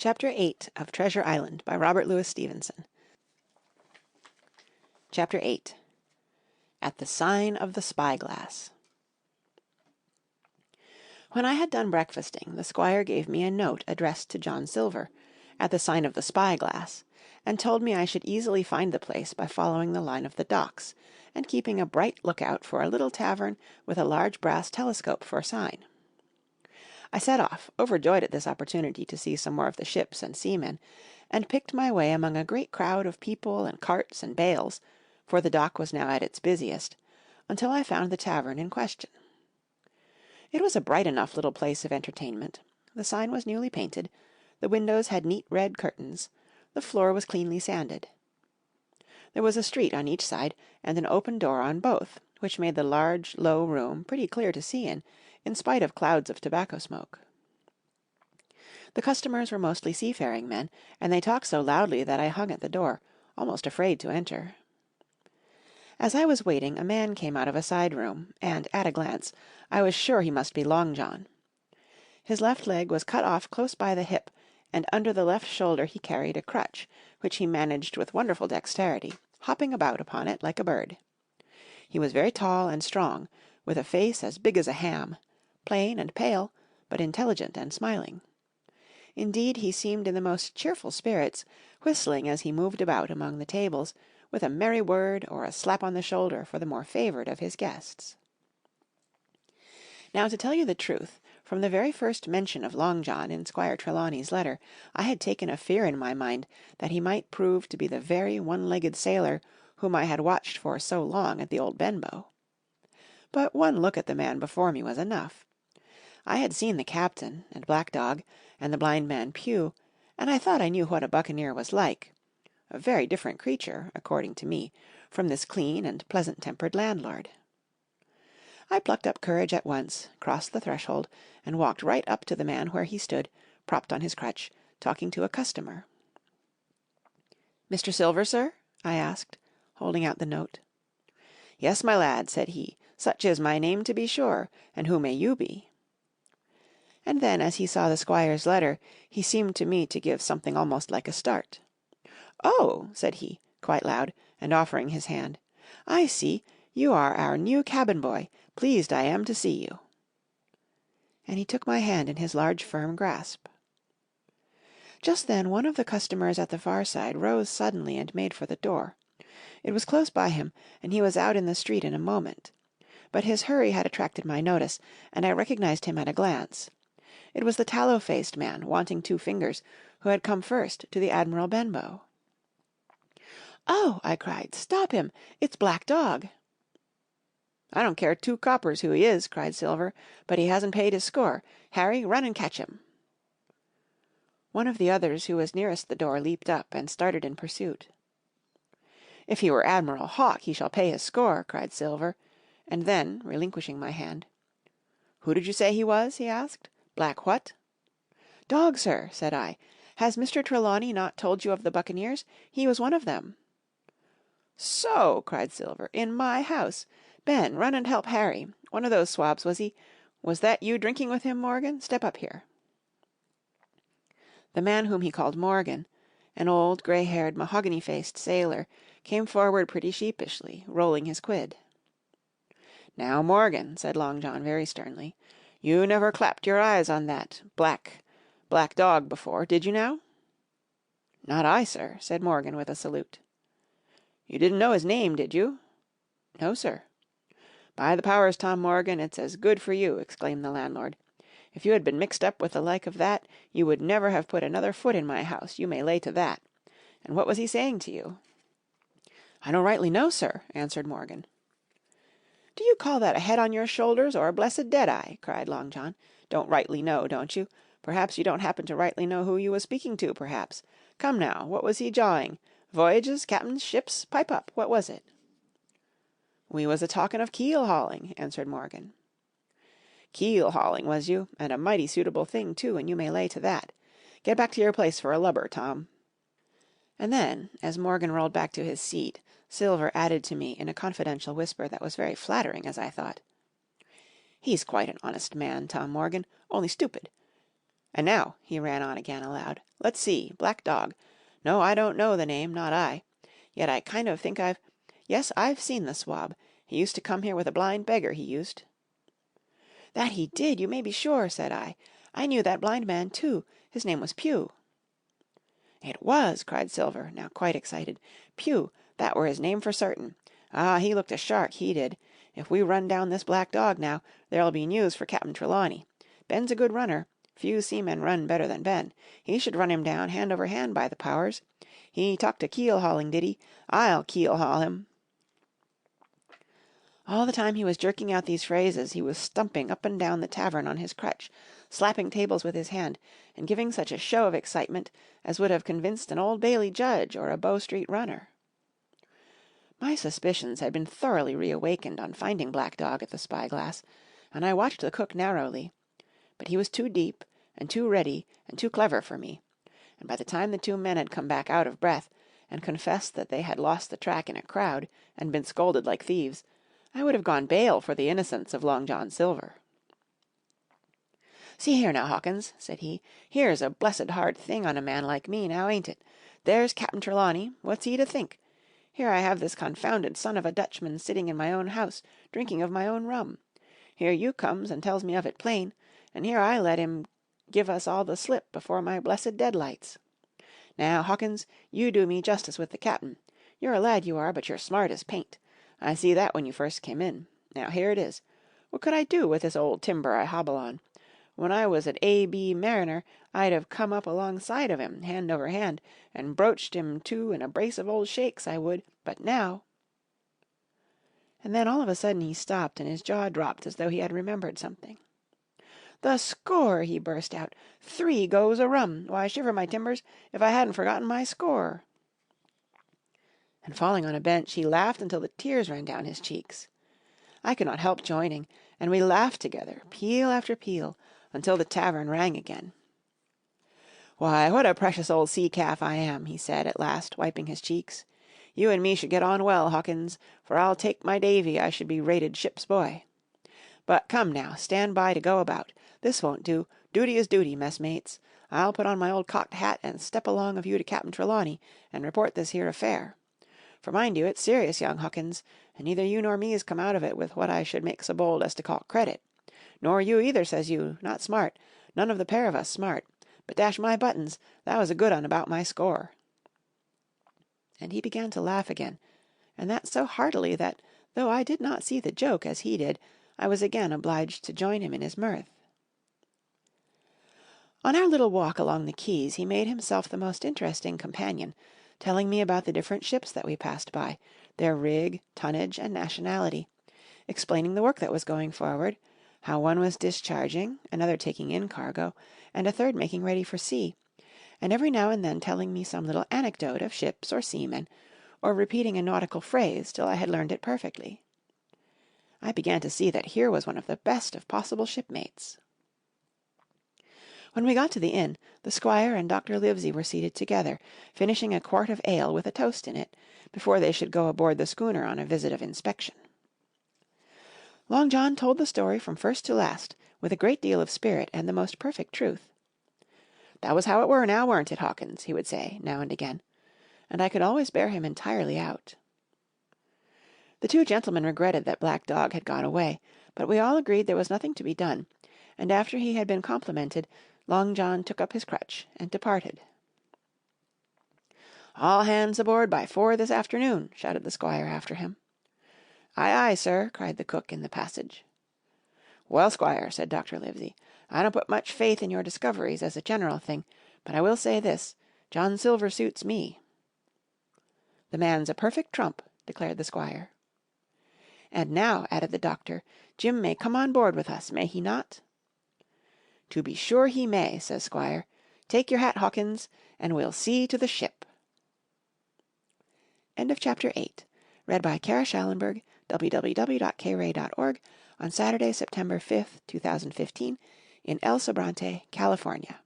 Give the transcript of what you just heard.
Chapter 8 of Treasure Island by Robert Louis Stevenson. Chapter 8 At the Sign of the Spyglass. When I had done breakfasting, the squire gave me a note addressed to John Silver, at the sign of the Spyglass, and told me I should easily find the place by following the line of the docks, and keeping a bright lookout for a little tavern with a large brass telescope for sign. I set off, overjoyed at this opportunity to see some more of the ships and seamen, and picked my way among a great crowd of people and carts and bales, for the dock was now at its busiest, until I found the tavern in question. It was a bright enough little place of entertainment. The sign was newly painted, the windows had neat red curtains, the floor was cleanly sanded. There was a street on each side, and an open door on both, which made the large, low room pretty clear to see in spite of clouds of tobacco smoke. The customers were mostly seafaring men, and they talked so loudly that I hung at the door, almost afraid to enter. As I was waiting, a man came out of a side room, and, at a glance, I was sure he must be Long John. His left leg was cut off close by the hip, and under the left shoulder he carried a crutch, which he managed with wonderful dexterity, hopping about upon it like a bird. He was very tall and strong, with a face as big as a ham, plain and pale, but intelligent and smiling. Indeed, he seemed in the most cheerful spirits, whistling as he moved about among the tables, with a merry word or a slap on the shoulder for the more favoured of his guests. Now, to tell you the truth, from the very first mention of Long John in Squire Trelawney's letter, I had taken a fear in my mind that he might prove to be the very one-legged sailor whom I had watched for so long at the old Benbow. But one look at the man before me was enough. I had seen the captain, and Black Dog, and the blind man Pew, and I thought I knew what a buccaneer was like. A very different creature, according to me, from this clean and pleasant-tempered landlord. I plucked up courage at once, crossed the threshold, and walked right up to the man where he stood, propped on his crutch, talking to a customer. "Mr. Silver, sir?" I asked, holding out the note. "Yes, my lad," said he, "such is my name to be sure, and who may you be?" And then, as he saw the squire's letter, he seemed to me to give something almost like a start. "Oh!" said he, quite loud, and offering his hand, "I see, you are our new cabin boy. Pleased I am to see you." And he took my hand in his large firm grasp. Just then one of the customers at the far side rose suddenly and made for the door. It was close by him, and he was out in the street in a moment. But his hurry had attracted my notice, and I recognized him at a glance. It was the tallow-faced man, wanting 2 fingers, who had come first to the Admiral Benbow. "Oh!" I cried, "stop him! It's Black Dog!" "I don't care 2 coppers who he is," cried Silver, "but he hasn't paid his score. Harry, run and catch him." One of the others who was nearest the door leaped up and started in pursuit. "If he were Admiral Hawke, he shall pay his score," cried Silver, and then, relinquishing my hand, "Who did you say he was?" he asked. "Black what?" "Dog, sir," said I. "Has Mr. Trelawney not told you of the buccaneers? He was one of them." "So!" cried Silver. "In my house! Ben, run and help Harry. One of those swabs, was he? Was that you drinking with him, Morgan? Step up here." The man whom he called Morgan, an old, grey-haired, mahogany-faced sailor, came forward pretty sheepishly, rolling his quid. "Now, Morgan," said Long John very sternly, "you never clapped your eyes on that Black Dog before, did you now?" "Not I, sir," said Morgan with a salute. "You didn't know his name, did you?" "No, sir." "By the powers, Tom Morgan, it's as good for you," exclaimed the landlord. "If you had been mixed up with the like of that, you would never have put another foot in my house, you may lay to that. And what was he saying to you?" "I don't rightly know, sir," answered Morgan. "Do you call that a head on your shoulders or a blessed dead-eye?" cried Long John. "Don't rightly know, don't you? Perhaps you don't happen to rightly know who you was speaking to, perhaps. Come now, what was he jawing? Voyages, captains, ships? Pipe up, what was it?" "We was a-talking of keel-hauling," answered Morgan. "Keel-hauling, was you? And a mighty suitable thing, too, and you may lay to that. Get back to your place for a lubber, Tom." And then, as Morgan rolled back to his seat, Silver added to me in a confidential whisper that was very flattering, as I thought, "He's quite an honest man, Tom Morgan, only stupid. And now," he ran on again aloud, "let's see, Black Dog. No, I don't know the name, not I. Yet I kind of think yes, I've seen the swab. He used to come here with a blind beggar, he used." "That he did, you may be sure," said I. "I knew that blind man, too. His name was Pew." "It was," cried Silver, now quite excited. "Pew, that were his name for certain. Ah, he looked a shark, he did. If we run down this Black Dog now, there'll be news for Cap'n Trelawney. Ben's a good runner. Few seamen run better than Ben. He should run him down hand over hand, by the powers. He talked of keel hauling, did he? I'll keel haul him." All the time he was jerking out these phrases he was stumping up and down the tavern on his crutch, slapping tables with his hand, and giving such a show of excitement as would have convinced an Old Bailey judge or a Bow Street runner. My suspicions had been thoroughly reawakened on finding Black Dog at the spyglass, and I watched the cook narrowly. But he was too deep, and too ready, and too clever for me, and by the time the two men had come back out of breath, and confessed that they had lost the track in a crowd, and been scolded like thieves, I would have gone bail for the innocence of Long John Silver. "See here now, Hawkins," said he, "here's a blessed hard thing on a man like me, now ain't it? There's Cap'n Trelawney, what's he to think? Here I have this confounded son of a Dutchman sitting in my own house, drinking of my own rum. Here you comes and tells me of it plain, and here I let him give us all the slip before my blessed deadlights. Now, Hawkins, you do me justice with the cap'n. You're a lad, you are, but you're smart as paint. I see that when you first came in. Now here it is. What could I do with this old timber I hobble on? When I was at A.B. Mariner, I'd have come up alongside of him, hand over hand, and broached him to in a brace of old shakes, I would. But now—" And then all of a sudden he stopped, and his jaw dropped as though he had remembered something. "The score!" he burst out. "3 goes o' rum! Why, shiver my timbers, if I hadn't forgotten my score!" And falling on a bench, he laughed until the tears ran down his cheeks. I could not help joining, and we laughed together, peal after peal, until the tavern rang again. "Why, what a precious old sea-calf I am," he said at last, wiping his cheeks. "You and me should get on well, Hawkins, for I'll take my davy I should be rated ship's boy. But come now, stand by to go about. This won't do. Duty is duty, messmates. I'll put on my old cocked hat and step along of you to Cap'n Trelawney and report this here affair. For mind you, it's serious, young Hawkins, and neither you nor me has come out of it with what I should make so bold as to call credit. Nor you either, says you, not smart, none of the pair of us smart, but dash my buttons, that was a good un about my score." And he began to laugh again, and that so heartily that, though I did not see the joke as he did, I was again obliged to join him in his mirth. On our little walk along the quays he made himself the most interesting companion, telling me about the different ships that we passed by, their rig, tonnage, and nationality, explaining the work that was going forward, how one was discharging, another taking in cargo, and a third making ready for sea, and every now and then telling me some little anecdote of ships or seamen, or repeating a nautical phrase till I had learned it perfectly. I began to see that here was one of the best of possible shipmates. When we got to the inn, the squire and Dr. Livesey were seated together, finishing a quart of ale with a toast in it, before they should go aboard the schooner on a visit of inspection. Long John told the story from first to last, with a great deal of spirit and the most perfect truth. "That was how it were now, weren't it, Hawkins?" he would say, now and again, and I could always bear him entirely out. The two gentlemen regretted that Black Dog had gone away, but we all agreed there was nothing to be done, and after he had been complimented, Long John took up his crutch and departed. "All hands aboard by 4 this afternoon," shouted the squire after him. "Aye, aye, sir," cried the cook in the passage. "Well, squire," said Dr. Livesey, "I don't put much faith in your discoveries as a general thing, but I will say this, John Silver suits me." "The man's a perfect trump," declared the squire. "And now," added the doctor, "Jim may come on board with us, may he not?" "To be sure he may," says squire. "Take your hat, Hawkins, and we'll see to the ship." End of Chapter 8. Read by Kara Schallenberg, www.kray.org, on Saturday, September 5th, 2015, in El Sobrante, California.